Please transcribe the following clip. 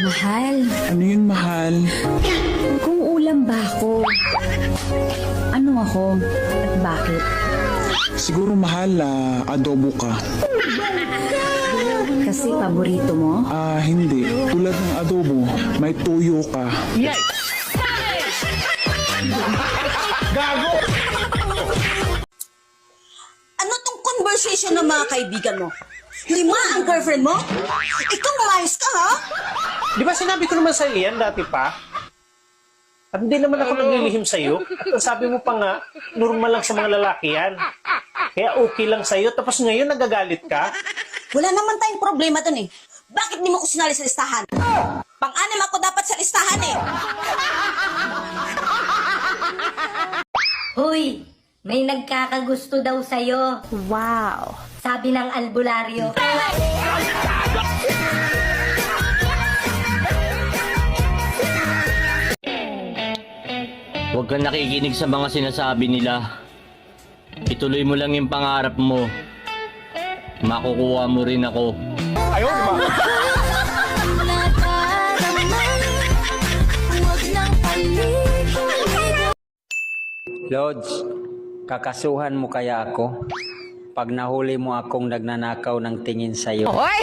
Mahal, Ano yun, mahal? kung ulam ba ako? Ano ako? At bakit? Siguro, mahal, adobo ka. Kasi paborito mo? Hindi. Tulad ng adobo, may tuyo ka. Ano tong conversation ng mga kaibigan mo? 5 ang girlfriend mo? Ikaw umayos ka, ha? Di ba sinabi ko naman sa'yo yan dati pa? At hindi naman ako naglilihim sa'yo. At sabi mo pa nga, normal lang sa mga lalaki yan. Kaya okay lang sa'yo. Tapos ngayon nagagalit ka? Wala naman tayong problema dun eh. Bakit di mo ko sinali sa listahan? Pang-anim ako dapat sa listahan eh. Hoy, may nagkakagusto daw sa'yo. Wow! Sabi ng albularyo. Huwag kang nakikinig sa mga sinasabi nila. Ituloy mo lang yung pangarap mo. Makukuha mo rin ako. Lods, kakasuhan mo kaya ako pag nahuli mo akong nagnanakaw ng tingin sa'yo? Oy!